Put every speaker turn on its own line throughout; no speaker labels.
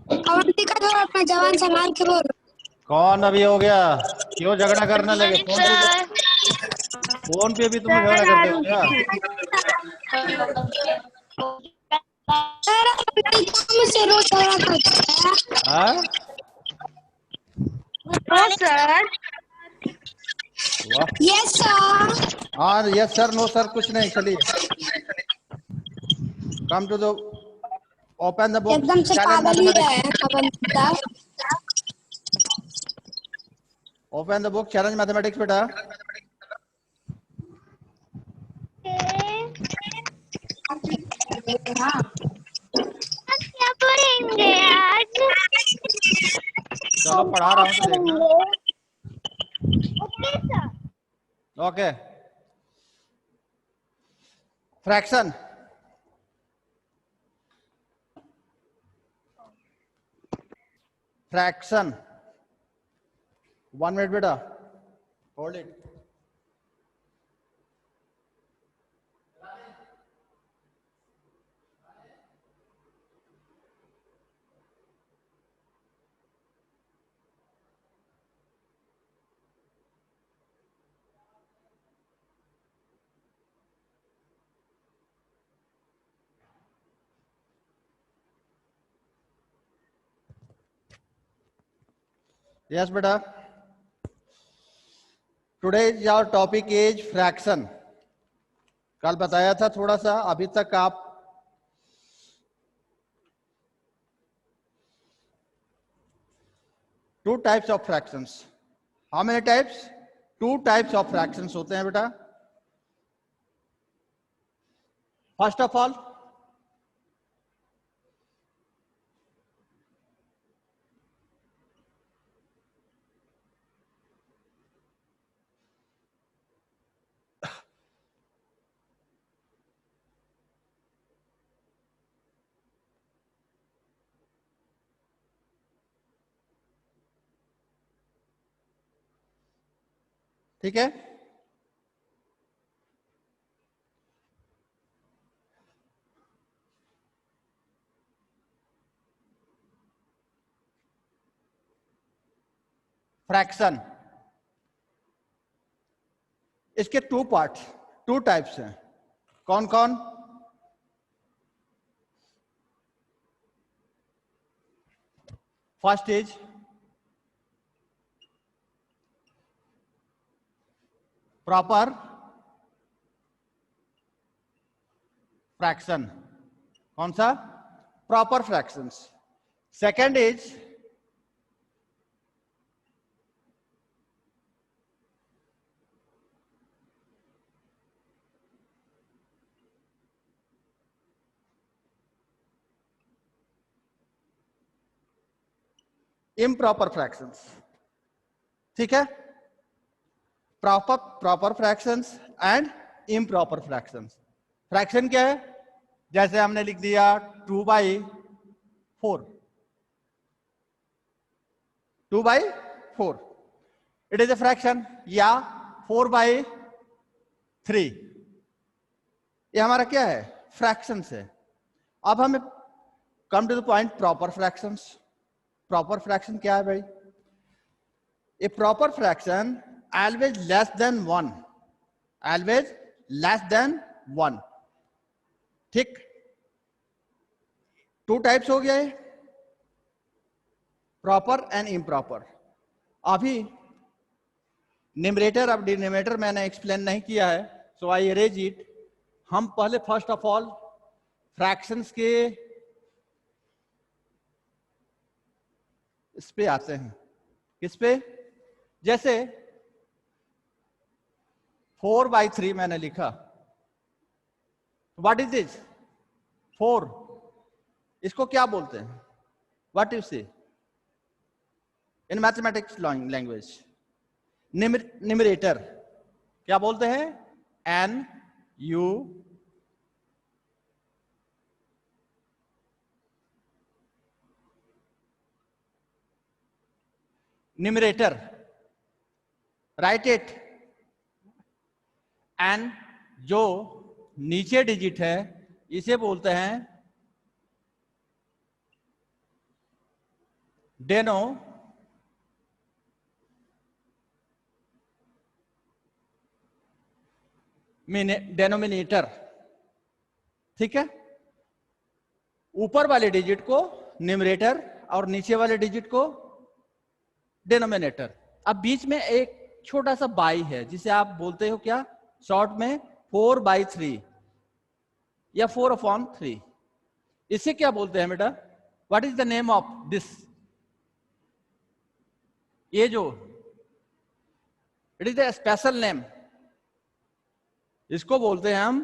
अवंतिका थोड़ा अपना जवान संभाल के बोल।
कौन अभी हो गया? क्यों झगड़ा करने लगे? फोन पे भी तुम झगड़ा करते हो क्या?
सर अवंतिका मुझसे रोज झगड़ा करता है।
हाँ
नो सर।
वाह।
Yes sir.
हाँ यस सर नो सर कुछ नहीं, चलिए come to the open the book
एकदम से
चैलेंज
पागल ही है
mathematics.
Avantika.
Open the book challenge mathematics बेटा।
क्या पढ़ेंगे आज?
चलो पढ़ा रहा हूँ तो देखना।
Okay sir.
Okay. Fraction. Fraction 1 minute बेटा, होल्ड इट। यस बेटा, today our topic is fraction. कल बताया था थोड़ा सा, अभी तक आप two types of fractions. How many types? Two types of fractions होते हैं बेटा। फर्स्ट ऑफ ऑल ठीक है, फ्रैक्शन इसके टू पार्ट्स, टू टाइप्स हैं। कौन कौन? First is proper fraction. कौन सा? Proper fractions. Second is improper fractions. ठीक है, proper fractions and improper fractions. Fraction क्या है? जैसे हमने लिख दिया 2/4, 2/4 इट इज ए फ्रैक्शन, या 4/3 ये हमारा क्या है? फ्रैक्शन है। अब हम come to the point, proper fractions. Proper fraction क्या है भाई? A proper fraction always less than 1, always less than 1। ठीक, टू टाइप्स हो गए, प्रॉपर एंड इम्प्रॉपर। अभी न्यूमरेटर अब डिनोमिनेटर मैंने एक्सप्लेन नहीं किया है, सो आई इरेज इट। हम पहले फर्स्ट ऑफ ऑल फ्रैक्शंस के इस पे आते हैं। किस पे? जैसे 4/3 मैंने लिखा, व्हाट इज दिस? 4, इसको क्या बोलते हैं? व्हाट यू से इन मैथमेटिक्स लैंग्वेज? न्यूमरेटर क्या बोलते हैं? N U numerator, right it. N जो नीचे डिजिट है इसे बोलते हैं डेनोमिनेटर, ठीक है। ऊपर वाले डिजिट को न्यूमरेटर और नीचे वाले डिजिट को डेनोमिनेटर। अब बीच में एक छोटा सा बाई है जिसे आप बोलते हो क्या शॉर्ट में 4/3 या 4/3। इसे क्या बोलते हैं बेटा? What is the name of this? ये जो it is the special name, इसको बोलते हैं हम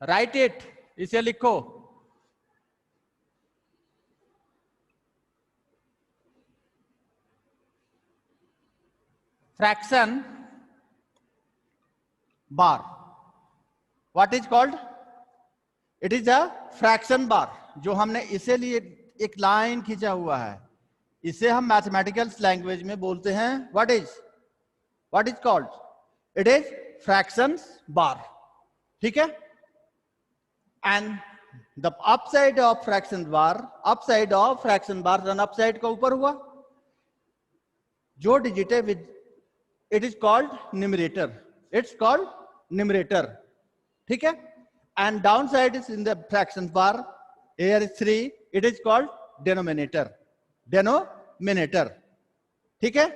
राइट इट। इसे लिखो fraction bar. What is called? It is a fraction bar. जो हमने इसे लिए एक लाइन खींचा हुआ है, इसे हम मैथमेटिकल लैंग्वेज में बोलते हैं what is called? It is fraction bar, ठीक है। And the upside of fraction bar, upside of fraction bar, रन अपसाइड का ऊपर हुआ जो डिजिट है with, it is called numerator, it's called numerator, ठीक है। And down side is in the fraction bar, here is 3, it is called denominator, denominator, ठीक है।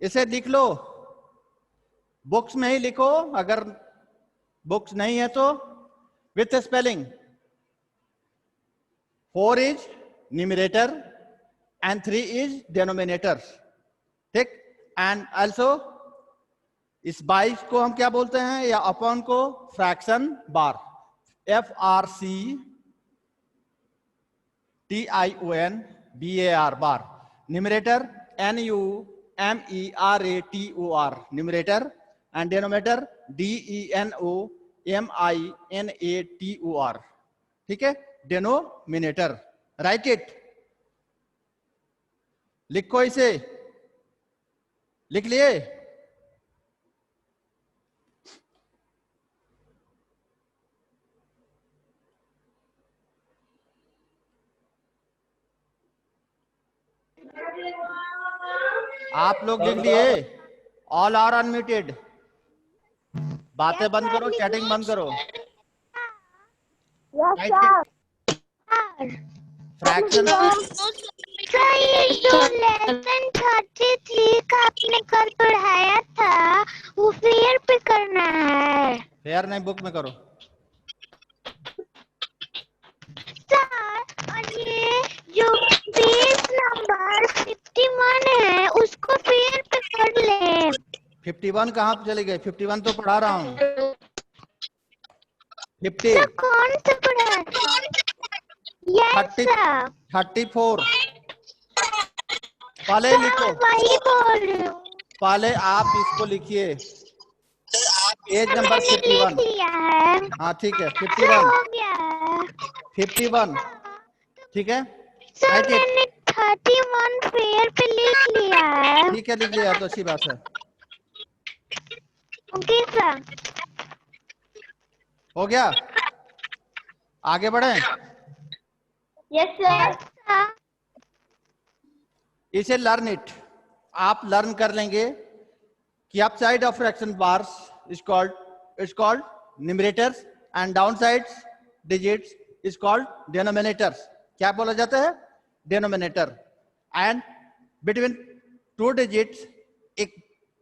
इसे लिख लो, बुक्स में ही लिखो, अगर बुक्स नहीं है तो with spelling. 4 is numerator and 3 is denominator, ठीक। एंड आल्सो इस 22 को हम क्या बोलते हैं या अपॉन को? Fraction bar, FRCTION BAR, numerator NUMERATOR, numerator, and denominator DENOMINATOR, ठीक है, डेनोमिनेटर। राइट इट, लिखो इसे, लिख लिए? आप लोग लिख लिए? All are unmuted. बातें बंद करो, चैटिंग बंद करो। फ्रैक्शन
सर, ये जो लेसन 33 का आपने कल पढ़ाया था वो फेयर पे करना है।
फेयर नहीं, बुक में करो।
सर, और ये जो पेज नंबर 51 है उसको फेयर पे कर ले।
51 कहाँ पे चले गए? 51 तो पढ़ा रहा हूँ। 50,
सर कौन सा पढ़ा था? यस
30,
सर,
34 पहले लिखो,
वही बोल रही हूँ।
पहले आप इसको लिखिए, पेज नंबर
मैंने
51।
लिख लिया है।
हाँ ठीक है,
सर
51,
हो गया है।
51, ठीक है।
सर
राइट इट,
मैंने 31 फेयर पे लिख लिया है।
ठीक है, लिख लिया तो अच्छी बात है।
Okay sir.
हो गया, आगे बढ़े।
Yes sir.
इसे लर्न इट, आप लर्न कर लेंगे कि up side of fraction bars is called numerators and down sides digits is called denominators. क्या बोला जाता है? डेनोमिनेटर। एंड बिटवीन 2 डिजिट्स एक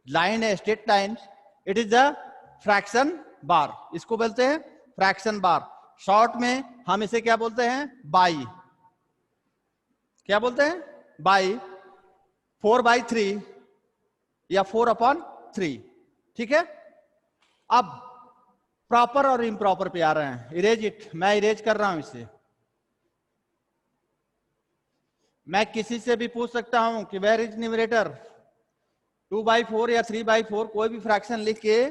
लाइन है, straight line, it is the fraction bar, इसको बोलते हैं फ्रैक्शन बार। शॉर्ट में हम इसे क्या बोलते हैं? बाई। क्या बोलते हैं? बाई, 4/3 या 4/3, ठीक है। अब प्रॉपर और इम्प्रॉपर पे आ रहे हैं। इरेज इट, मैं इरेज कर रहा हूं इसे। मैं किसी से भी पूछ सकता हूं कि वेयर इज न्यूमरेटर? 2/4 या 3/4 कोई भी फ्रैक्शन लिख के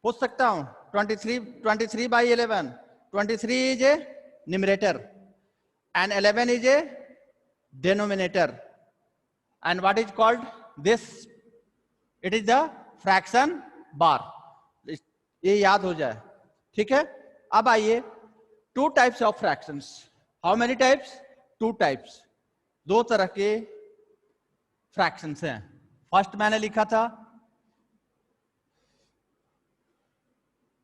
पूछ सकता हूं। 23/11, 23 is a numerator and 11 is a denominator, and what is called this? It is the fraction bar. ये याद हो जाए, ठीक है। अब आइए, to types of fractions. How many types? Two types, दो तरह के फ्रैक्शंस हैं। फर्स्ट मैंने लिखा था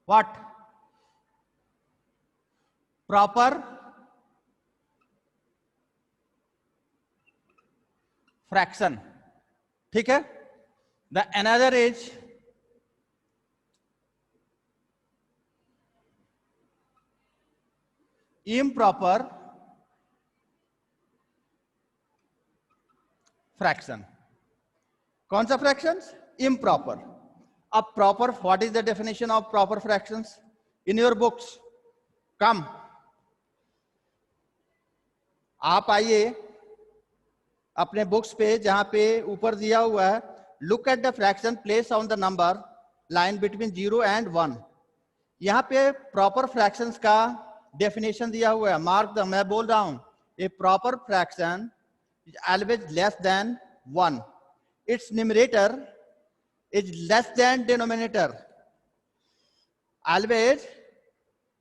व्हाट? प्रॉपर फ्रैक्शन, ठीक है। The another is improper fraction. कौन सा फ्रैक्शन? इम्प्रॉपर। अब proper, what is the definition of proper fractions in your books? Come, आप आइए अपने बुक्स पे, जहां पे ऊपर दिया हुआ है, look at the fraction place on the number line between 0 and 1। यहाँ पे प्रॉपर फ्रैक्शंस का डेफिनेशन दिया हुआ है, मार्क द, मैं बोल रहा हूं, a proper fraction is always less than 1, its numerator is less than denominator. Always,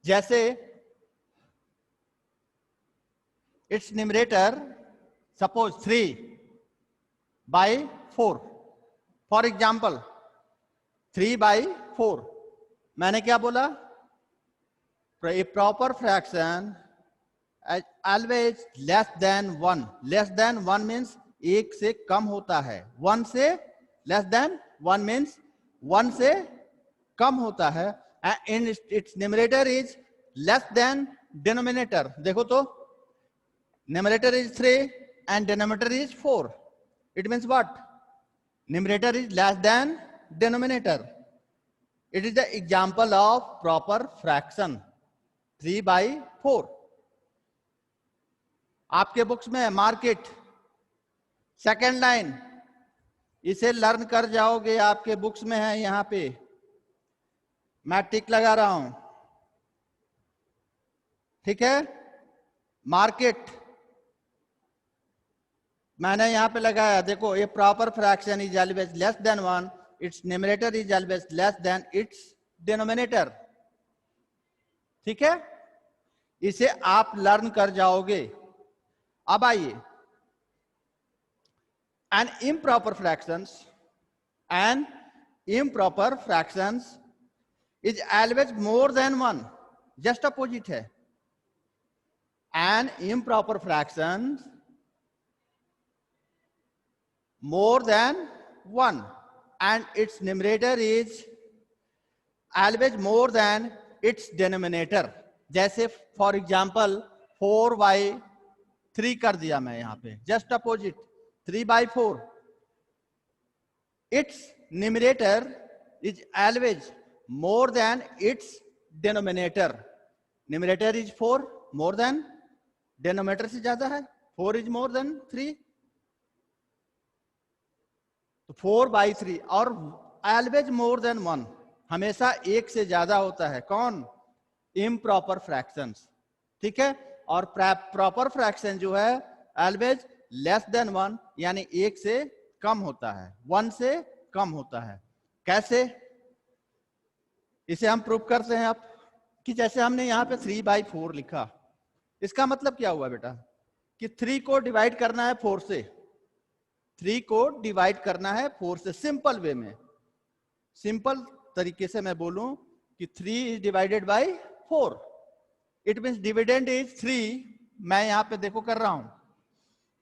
जैसे its numerator suppose 3/4, for example 3/4, मैंने क्या बोला? A proper fraction always less than 1। Less than 1 means एक से कम होता है, 1 से लेस देन 1 मीन्स 1 से कम होता है। And its numerator is less than denominator. देखो तो, numerator is 3 and denominator is 4. It means what? Numerator is less than denominator. It is the example of proper fraction, 3/4। आपके बुक्स में market, second line, इसे learn कर जाओगे, आपके books में है, यहां पे मैं टिक लगा रहा हूं, ठीक है। मार्केट मैंने यहां पे लगाया, देखो, a proper fraction is always less than 1, its numerator is always less than its denominator, ठीक है। इसे आप लर्न कर जाओगे। अब आइए, an improper fractions is always more than 1, just opposite है। An improper fraction more than 1 and its numerator is always more than its denominator। जैसे फॉर एग्जाम्पल 4/3 कर दिया मैं यहां पे, just opposite 3/4। its numerator is always more than its denominator। numerator is 4, more than denominator से ज्यादा है, 4 is more than 3, तो 4/3। और ऑलवेज मोर देन 1, हमेशा एक से ज्यादा होता है, कौन? इम्प्रॉपर फ्रैक्शंस, ठीक है। और प्रॉपर फ्रैक्शन जो है ऑलवेज लेस देन 1, यानी एक से कम होता है, 1 से कम होता है। कैसे इसे हम प्रूव करते हैं? आप कि जैसे हमने यहाँ पे 3/4 लिखा, इसका मतलब क्या हुआ बेटा? कि 3 को डिवाइड करना है 4 से, 3 को डिवाइड करना है 4 से, सिंपल वे में, सिंपल तरीके से मैं बोलूं कि 3 is divided by 4, it means dividend is 3। मैं यहां पे देखो कर रहा हूं,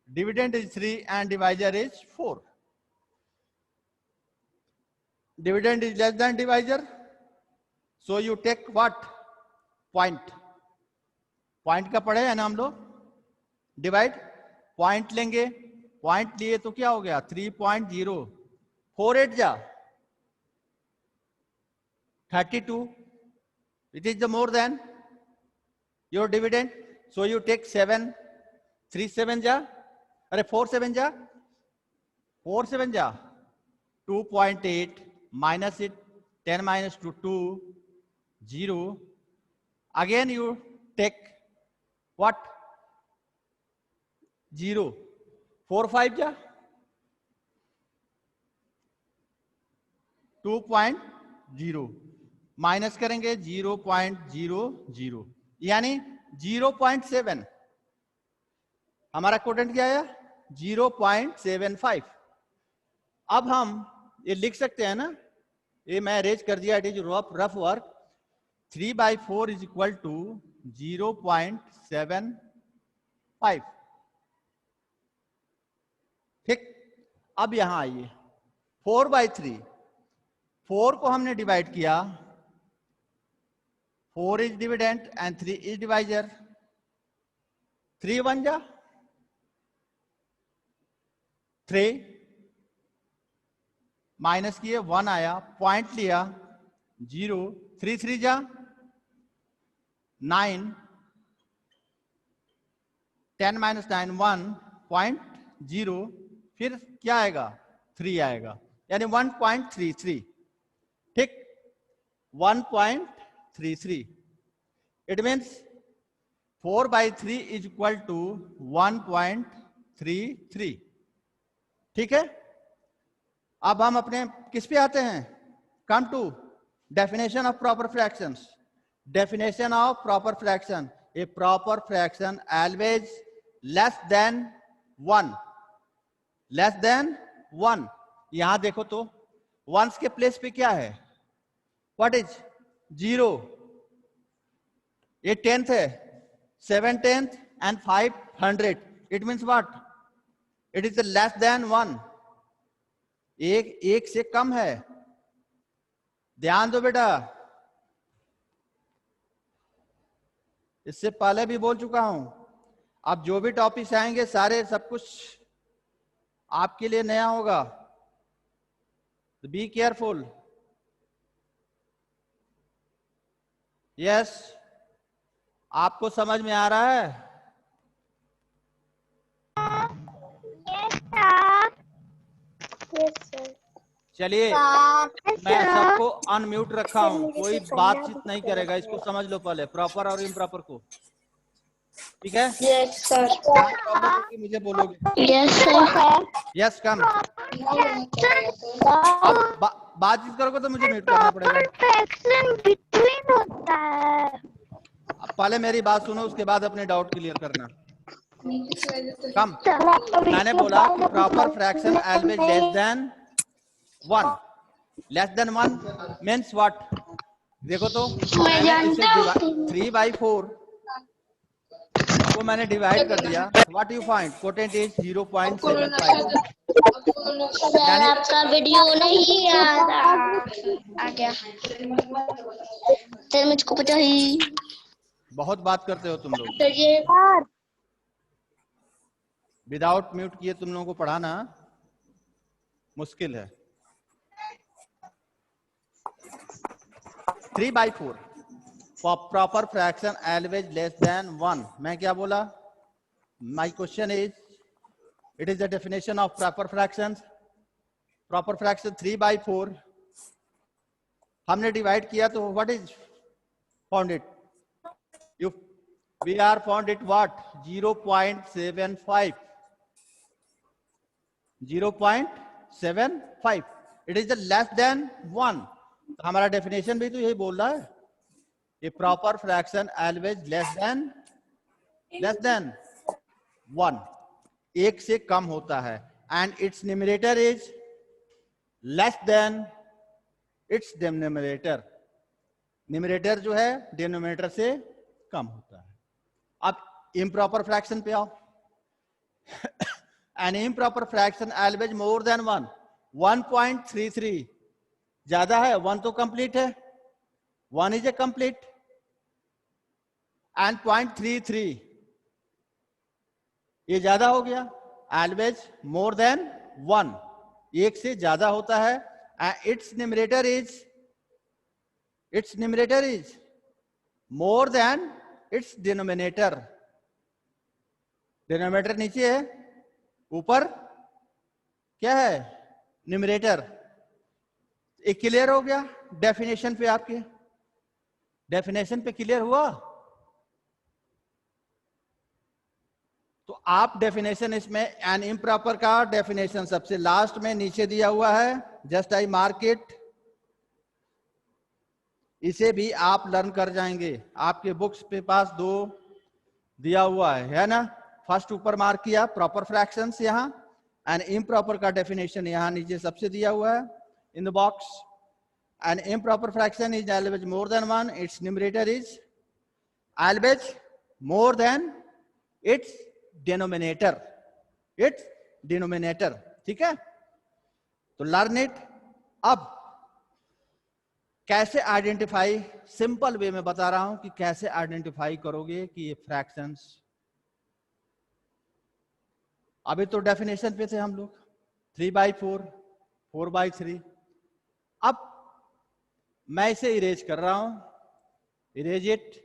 dividend is 3 and divisor is 4। Dividend is less than divisor, so you take what? Point. Point का पढ़े है ना हम लोग, डिवाइड, पॉइंट लेंगे, पॉइंट लिए तो क्या हो गया? 3.0, 4/8 जा 32, it is the more than your dividend, so you take 7, 3/7 जा, अरे 4/7 जा, 4/7 जा 2.8 minus it, 10 minus 2, 0, again you take what? 0, 4/5 जा 2.0, माइनस करेंगे 0.00 यानी 0.7। हमारा कोटेंट क्या आया 0.75। अब हम ये लिख सकते हैं ना, ये मैं अरेंज कर दिया, it is rough work. 3/4 is equal to 0.75। ठीक, अब यहां आइए 4/3, 4 को हमने डिवाइड किया, 4 is dividend and 3 is divisor. 3 1 जा 3, माइनस किए 1 आया, पॉइंट लिया 0, 3 3 जा 9, 10 माइनस 9 1.0, फिर क्या आएगा 3 आएगा, यानी 1.33। ठीक, 1.33। It means 4/3 is equal to 1.33। ठीक है, अब हम अपने किस पे आते हैं, come to definition of proper fractions. Definition of proper fraction, a proper fraction always less than 1, less than 1। यहां देखो तो वंस के प्लेस पे क्या है, व्हाट इज 0, ये 10th है, 7 10th and 500, it means what, it is less than 1, एक से कम है। ध्यान दो बेटा, इससे पहले भी बोल चुका हूं, अब जो भी टॉपिक्स आएंगे सारे सब कुछ आपके लिए नया होगा, तो बी केयरफुल। यस, आपको समझ में आ रहा है? चलिए, मैं सबको अनम्यूट रखा हूं, कोई बातचीत नहीं करेगा, इसको समझ लो पहले, प्रॉपर और इम्प्रॉपर को। ठीक है?
Yes sir.
मुझे बोलोगे
यस सर।
Yes come. अब बातचीत करोगे तो मुझे म्यूट करना पड़ेगा।
फ्रैक्शन बिटवीन होता है।
अब पहले मेरी बात सुनो, उसके बाद अपने डाउट क्लियर करना। कम, मैंने बोला कि proper fraction always less than 1। Less than 1 means what, देखो तो, मैंने इसे 3/4 को मैंने डिवाइड कर दिया, what you find, quotient is 0.75।
Sir आपका वीडियो नहीं आ गया सर, मुझको पता ही।
बहुत बात करते हो तुम लोग,
तो ये
विदाउट म्यूट किए तुम लोगों को पढ़ाना मुश्किल है। 3/4 proper fraction always less than 1। मैं क्या बोला, my question is, it is the definition of proper fractions. Proper fraction 3/4 हमने डिवाइड किया, तो what is found it, you we are found it what 0.75। 0.75, it is less than 1। तो हमारा definition भी तो यही बोल रहा है, a proper fraction always less than 1, एक से कम होता है, and its numerator is less than its denominator. Numerator जो है डिनोमिनेटर से कम होता है। अब इम्प्रॉपर फ्रैक्शन पे आओ। An improper fraction always more than 1, 1.33 ज्यादा है, 1 तो कंप्लीट है, 1 इज ए कंप्लीट, एंड 0.33 ये ज्यादा हो गया। always more than 1, एक से ज्यादा होता है, its numerator is more than its denominator। Denominator नीचे है, ऊपर क्या है, न्यूमरेटर। एक क्लियर हो गया डेफिनेशन पे, आपके डेफिनेशन पे क्लियर हुआ। तो आप डेफिनेशन इसमें एन इम्प्रॉपर का डेफिनेशन सबसे लास्ट में नीचे दिया हुआ है, जस्ट आई मार्क इट। इसे भी आप लर्न कर जाएंगे। आपके बुक्स पे पास 2 दिया हुआ है ना। फर्स्ट ऊपर मार्क किया प्रॉपर फ्रैक्शंस यहाँ, एंड इम्प्रॉपर का डेफिनेशन यहाँ नीचे सबसे दिया हुआ है in the box. An improper fraction is always more than 1, its numerator is always more than its denominator, ठीक है। तो लर्न इट। अब कैसे आइडेंटिफाई, सिंपल वे में बता रहा हूं कि कैसे आइडेंटिफाई करोगे कि ये फ्रैक्शंस। अभी तो डेफिनेशन पे थे हम लोग, 3/4, 4/3। अब मैं इसे इरेज कर रहा हूं, इरेज इट।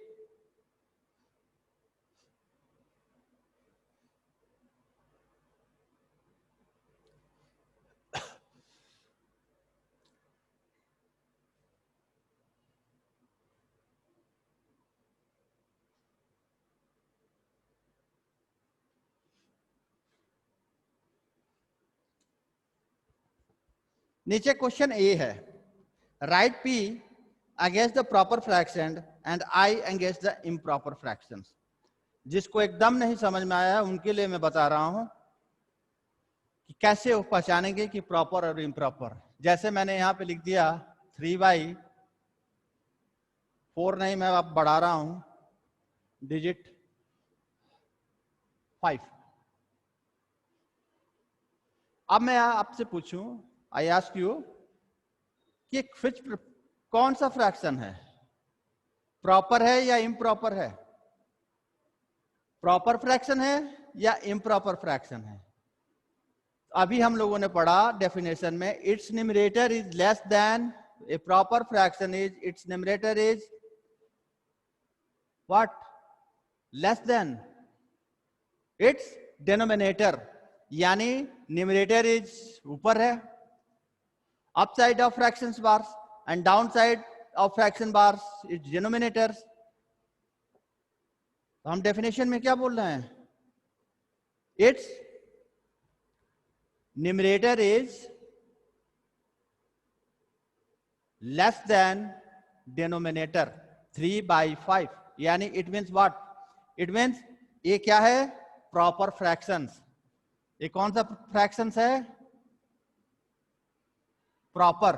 नीचे क्वेश्चन ए है, right P against the proper fraction and I against the improper fraction. जिसको एकदम नहीं समझ में आया उनके लिए मैं बता रहा हूं कि कैसे वो पहचानेंगे कि प्रॉपर और इम्प्रॉपर। जैसे मैंने यहां पे लिख दिया 3/4, नहीं मैं अब बढ़ा रहा हूं डिजिट 5। अब मैं आपसे पूछूं, आई आस्क यू कि कौन सा फ्रैक्शन है, प्रॉपर है या इम्प्रॉपर है? प्रॉपर फ्रैक्शन है या इम्प्रॉपर फ्रैक्शन है? अभी हम लोगों ने पढ़ा डेफिनेशन में, it's numerator is less then, A proper fraction is it's numerator is what? Less than its denominator, यानी न्यूमरेटर इज ऊपर है, upside of fractions bars and downside of fraction bars is denominators। तो हम definition में क्या बोल रहे हैं? It's numerator is less than denominator 3/5, यानी it means what? It means ये क्या है? Proper fractions. ये कौन सा फ्रैक्शंस है? प्रॉपर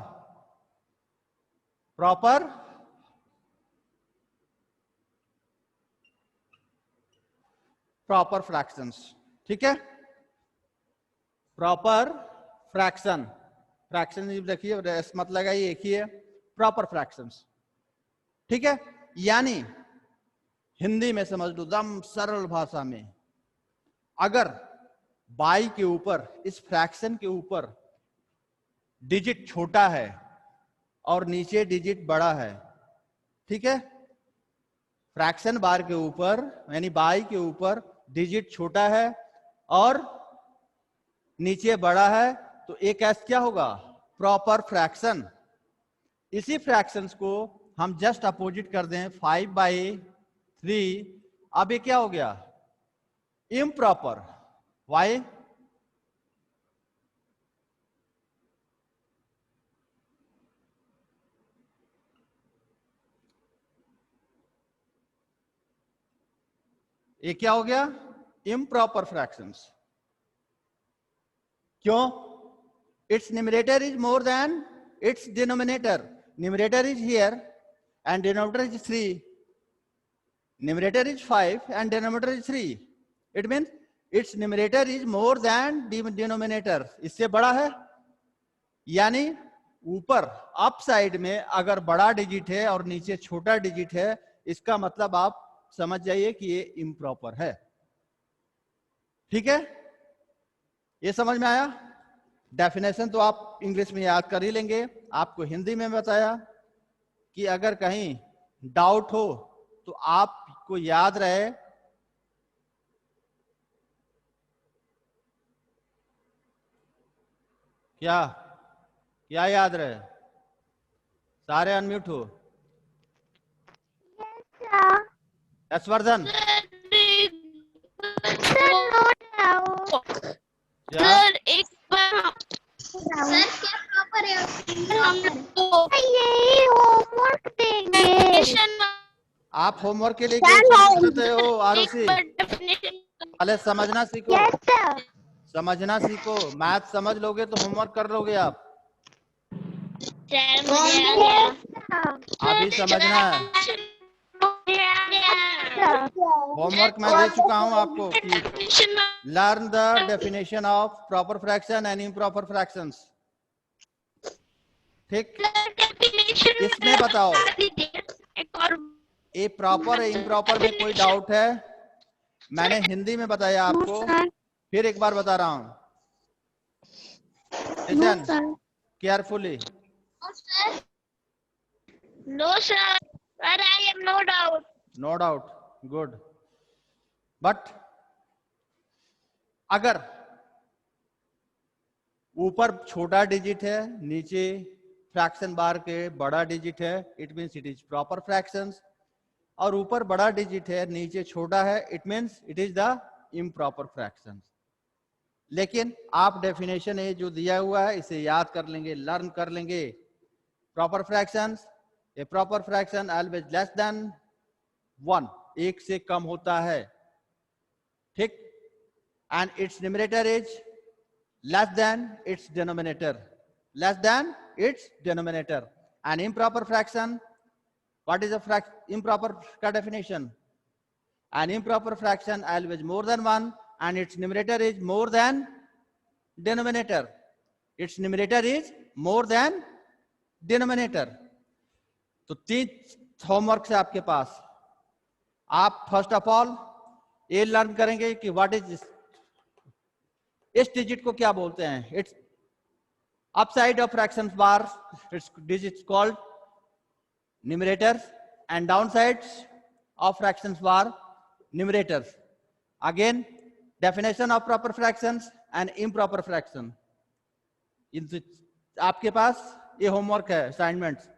फ्रैक्शंस, ठीक है। प्रॉपर फ्रैक्शन देखिए, रेस मत लगाइए, एक ही है, प्रॉपर फ्रैक्शंस, ठीक है। यानी हिंदी में समझ लो, दम सरल भाषा में, अगर बाई के ऊपर, इस फ्रैक्शन के ऊपर डिजिट छोटा है और नीचे डिजिट बड़ा है, ठीक है। फ्रैक्शन बार के ऊपर यानी बाई के ऊपर डिजिट छोटा है और नीचे बड़ा है, तो एक ऐसा क्या होगा? Proper fraction. इसी फ्रैक्शंस को हम जस्ट अपोजिट कर दें 5/3, अब ये क्या हो गया? इम्प्रॉपर। वाई? ये क्या हो गया? Improper fractions. क्यों? Its numerator is more than its denominator. Numerator is here and denominator is 3, numerator is 5 and denominator is 3, it means its numerator is more than denominator, इससे बड़ा है। यानी ऊपर अप साइड में अगर बड़ा डिजिट है और नीचे छोटा डिजिट है, इसका मतलब आप समझ जाइए कि ये इम्प्रॉपर है, ठीक है। ये समझ में आया? डेफिनेशन तो आप इंग्लिश में याद कर ही लेंगे, आपको हिंदी में बताया कि अगर कहीं डाउट हो तो आपको याद रहे क्या? क्या याद रहे? सारे अनम्यूट हो। यशवर्धन
सर एक बार
सर क्या प्रॉपर है? यही होमवर्क देंगे।
आप होमवर्क के लिए क्यों करते हो
एक
आरुषि?
बार definition
पहले समझना सीखो,
यस सर।
समझना सीखो। मैथ समझ लोगे तो होमवर्क कर लोगे आप।
सर मुझे आ गया।
अभी समझना है।
मुझे आ गया।
होमवर्क मैं दे चुका हूं आपको कि learn the definition of proper fraction and improper fractions. ठीक, इसमें बताओ
एक और
ए प्रॉपर ए इम्प्रॉपर में कोई डाउट है? मैंने हिंदी में बताया आपको, फिर एक बार बता रहा हूं, listen carefully.
No sir, but I have no doubt.
No doubt, good. But अगर ऊपर छोटा डिजिट है, नीचे फ्रैक्शन बार के बड़ा डिजिट है, it means it is proper fractions. और ऊपर बड़ा डिजिट है, नीचे छोटा है, it means it is the improper fractions. लेकिन आप डेफिनेशन ये जो दिया हुआ है इसे याद कर लेंगे, लर्न कर लेंगे। Proper fractions, a proper fraction always less than 1, एक से कम होता है, ठीक। And its numerator is less than its denominator, less than its denominator. An improper fraction, what is a improper definition? An improper fraction always more than 1 and its numerator is more than denominator. Its numerator is more than denominator. तो 3 homework है आपके पास। आप first of all ये learn करेंगे कि what is इस digit को क्या बोलते हैं। It's upside of fractions bar, its digits called numerators, and downsides of fractions bar, numerators. Again, definition of proper fractions and improper fraction. आपके पास ये होमवर्क है, असाइनमेंट्स।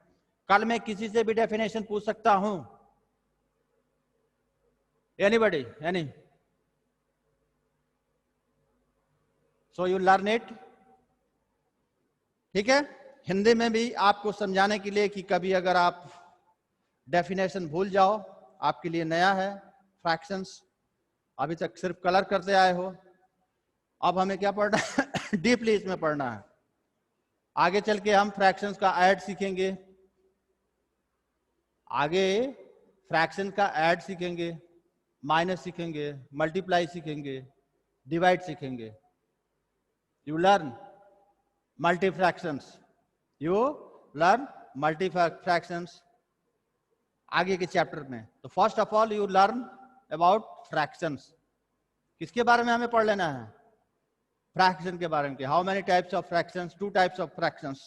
कल मैं किसी से भी डेफिनेशन पूछ सकता हूं। Anybody? Any? So you learn it. ठीक है। हिंदी में भी आपको समझाने के लिए कि कभी अगर आप डेफिनेशन भूल जाओ, आपके लिए नया है फ्रैक्शंस, अभी तक सिर्फ कलर करते आए हो। अब हमें क्या पढ़ना है? डीपली इसमें पढ़ना है। आगे चल के हम फ्रैक्शंस का ऐड सीखेंगे, आगे फ्रैक्शन का ऐड सीखेंगे, माइनस सीखेंगे, मल्टीप्लाई सीखेंगे, डिवाइड सीखेंगे। You learn multi fractions, you learn multi fractions आगे के चैप्टर में। तो first of all you learn about fractions. किसके बारे में हमें पढ़ लेना है? फ्रैक्शन के बारे में। How many types of fractions? 2 types of fractions.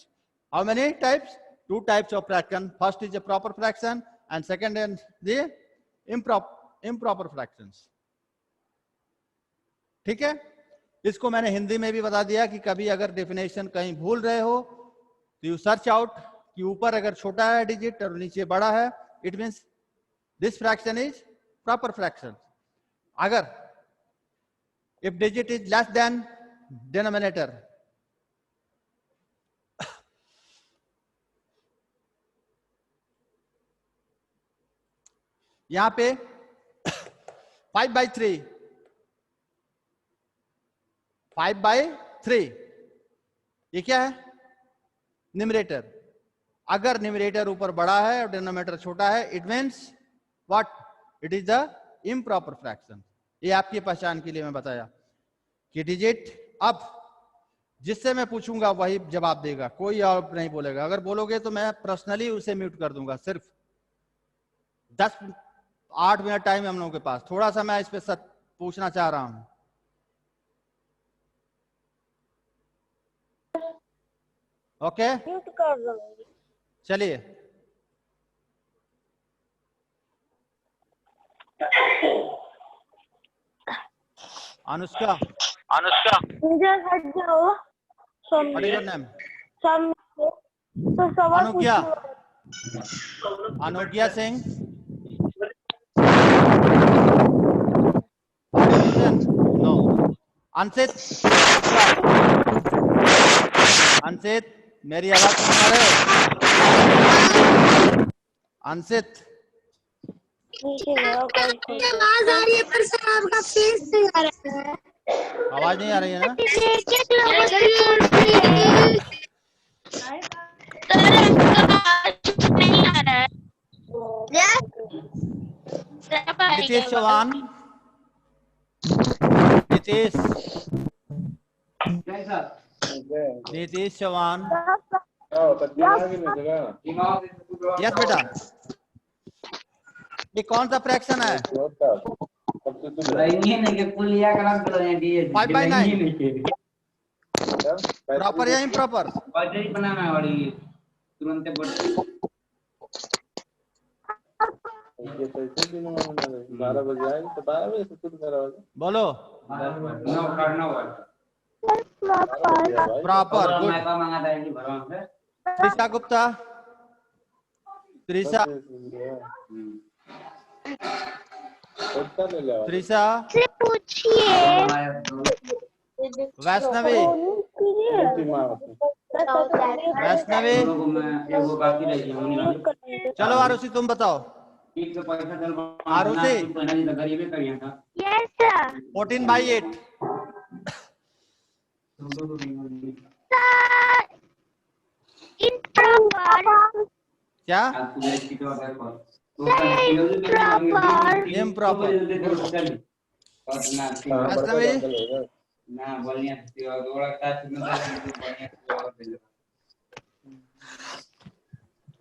How many types? 2 types of fraction. First is a proper fraction and second is the improper fractions. ठीक है, इसको मैंने हिंदी में भी बता दिया कि कभी अगर डेफिनेशन कहीं भूल रहे हो तो यू सर्च आउट कि ऊपर अगर छोटा है डिजिट और नीचे बड़ा है, it means this fraction is proper fraction. अगर if digit is less than denominator, यहां पे 5/3 5/3 ये क्या है? न्यूमरेटर। अगर न्यूमरेटर ऊपर बड़ा है और डिनोमिनेटर छोटा है, it means what? It is the improper fraction. ये आपकी पहचान के लिए मैं बताया कि डिजिट, अब जिससे मैं पूछूंगा वही जवाब देगा, कोई और नहीं बोलेगा। अगर बोलोगे तो मैं पर्सनली उसे म्यूट कर दूंगा। सिर्फ 8 मिनट टाइम है हम लोगों के पास। थोड़ा सा मैं इस पे पूछना चाह रहा हूं। ओके,
म्यूट कर दो।
चलिए। अनुष्का,
मुझे हट जाओ।
What is your name?
तो सवाल
अनुज्ञा, अनुज्ञा सिंह। नो। अंशित, अंशित मेरी आवाज सुन पा रहे हो? अंशित,
आवाज आ रही है पर सर आपका फेस नहीं आ रहा है।
आवाज नहीं आ रही है ना?
नहीं आ रहा है। सब
नीतीश
आएगा
चौहान, नीतीश नीतीश चौहान, यस बेटा। ये कौन सा फ्रैक्शन है? 5/9 प्रॉपर या इम्प्रॉपर? बोलो। Proper, good. त्रिशा गुप्ता, त्रिशा त्रिशा
से पूछिए।
वैष्णवी, वैष्णवी, चलो आरुषि तुम बताओ। Arushi,
yes sir.
14/8
इम्प्रॉपर।
क्या? Improper, good. Vaishnavi,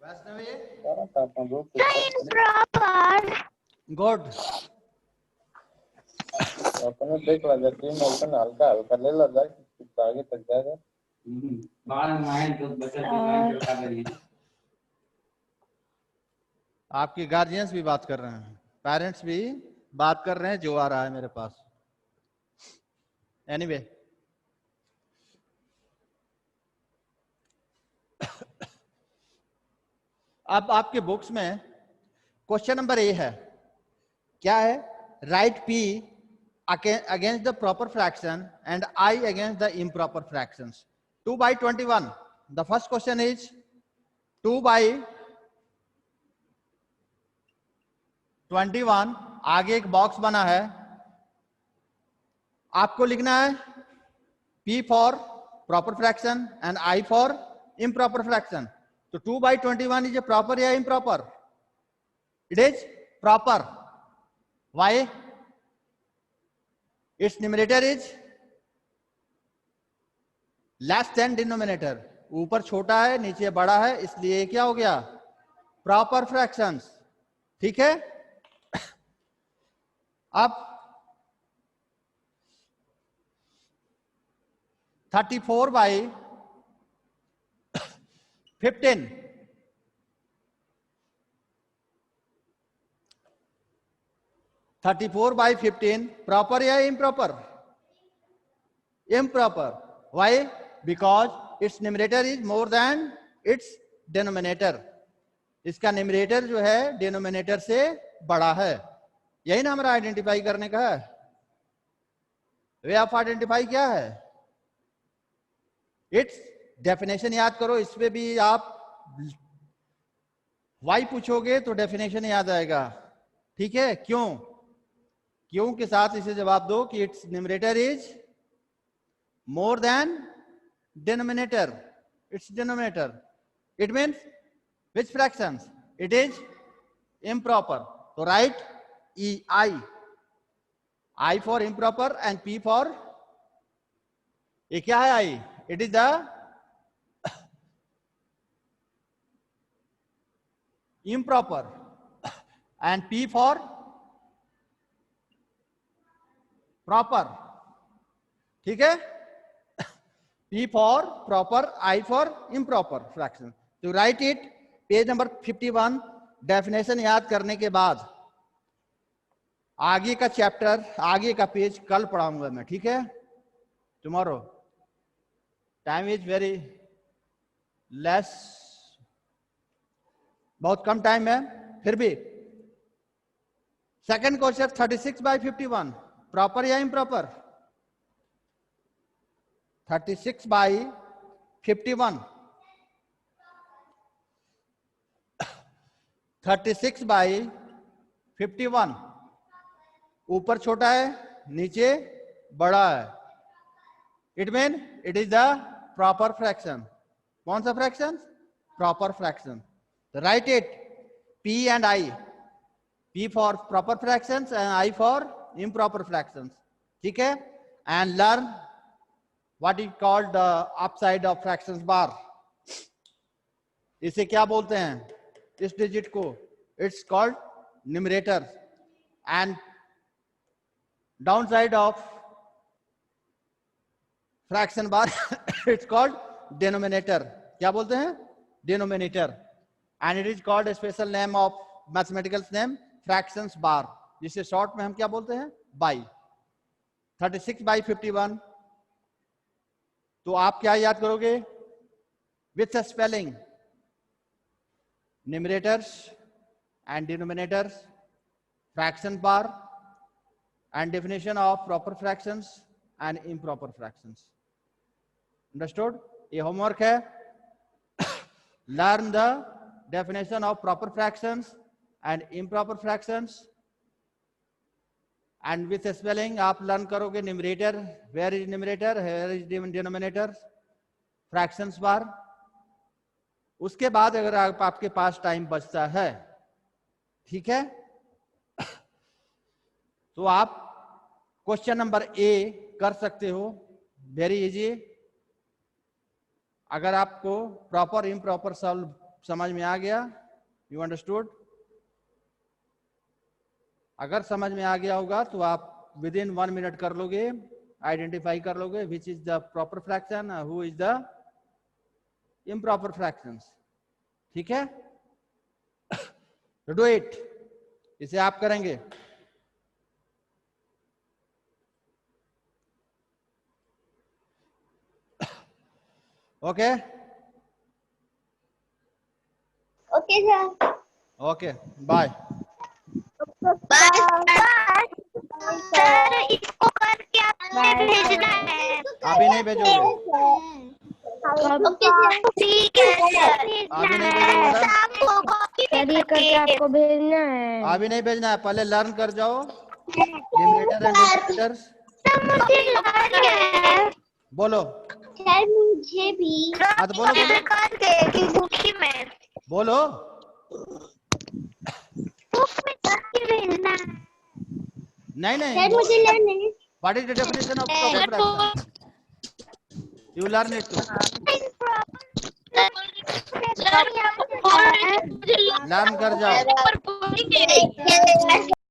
Vaishnavi,
improper.
Good.
अपने देख ला जाती है मौसम हल्का हल्का ले ला जाए आगे तक जाएगा।
आपके गार्जियंस भी बात कर रहे हैं, पेरेंट्स भी बात कर रहे हैं, जो आ रहा है मेरे पास। एनीवे अब आपके बुक्स में क्वेश्चन नंबर ए है, क्या है? Right P against the proper fraction and I against the improper fractions. 2/21। The first question is 2/21। आगे एक बॉक्स बना है, आपको लिखना है P for proper fraction and I for improper fraction. तो 2/21 इज ए प्रॉपर या improper? It is proper. Why? Its numerator is less than denominator. ऊपर छोटा है, नीचे बड़ा है, इसलिए क्या हो गया? Proper fractions. ठीक है। अब 34/15 34/15 प्रॉपर या improper? Improper. Why? Because its numerator is more than its denominator. इसका न्यूमरेटर जो है डिनोमिनेटर से बड़ा है। यही ना हमारा आइडेंटिफाई करने का है। वे ऑफ आइडेंटिफाई क्या है? इट्स डेफिनेशन याद करो। इसमें भी आप वाई पूछोगे तो डेफिनेशन याद आएगा। ठीक है? क्यों? क्यों के साथ इसे जवाब दो कि it's numerator is more than denominator. It's denominator. It means which fractions? It is improper. So write EI. I for improper and P for, ये क्या है I? It is the improper and P for proper. ठीक है? P for proper, I for improper fraction. To write it, page number 51 definition याद करने के बाद आगे का चैप्टर, आगे का पेज कल पढ़ाऊंगा मैं। ठीक है? Tomorrow. Time is very less, बहुत कम टाइम है। फिर भी सेकंड क्वेश्चन 36/51 प्रॉपर या इम्प्रॉपर? 36/51 36/51 51 ऊपर छोटा है नीचे बड़ा है, it mean it is the proper fraction. कौन सा fraction? Proper fraction. Right it, P and I, P for proper fractions and I for improper fractions, ठीक है? And learn what is called the upside of fractions bar। इसे क्या बोलते हैं? इस digit को it's called numerator and downside of fraction bar it's called denominator। क्या बोलते हैं? denominator, and it is called a special name of mathematical name fractions bar, जिसे शॉर्ट में हम क्या बोलते हैं? बाई। 36/51 तो आप क्या याद करोगे? With spelling numerators and denominators, fraction bar and definition of proper fractions and improper fractions। Understood? ये homework है। Learn the definition of proper fractions and improper fractions, and with spelling आप learn करोगे numerator, where is numerator, where is denominator, fractions bar। उसके बाद अगर आपके पास time बचता है, ठीक है, तो आप क्वेश्चन नंबर ए कर सकते हो, वेरी इजी। अगर आपको प्रॉपर इम्प्रॉपर सॉल्व समझ में आ गया, यू अंडरस्टूड। अगर समझ में आ गया होगा तो आप विद इन 1 मिनट कर लोगे, आइडेंटिफाई कर लोगे which is the proper fraction, who is the improper fractions, ठीक है? डू इट, इसे आप करेंगे। Okay
okay sir.
Okay bye.
Sir इसको करके आपने भेजना है।
अभी नहीं भेजोगे?
ओके सर, ठीक है सर।
अभी नहीं भेजोगे?
शाम को कॉपी
सर ये करके आपको भेजना है।
अभी नहीं भेजना है, पहले लर्न कर जाओ न्यूमरेटर एंड डिनोमिनेटर्स।
मुझे लर्न है।
बोलो
सर मुझे भी
हाँ तो बोलो बोलो
करके कि बुक में
बोलो।
बुक में करके भेजना है।
नहीं
सर
नहीं,
मुझे लर्न है।
What is the definition of proper fraction? You learn it too, learn कर जाओ।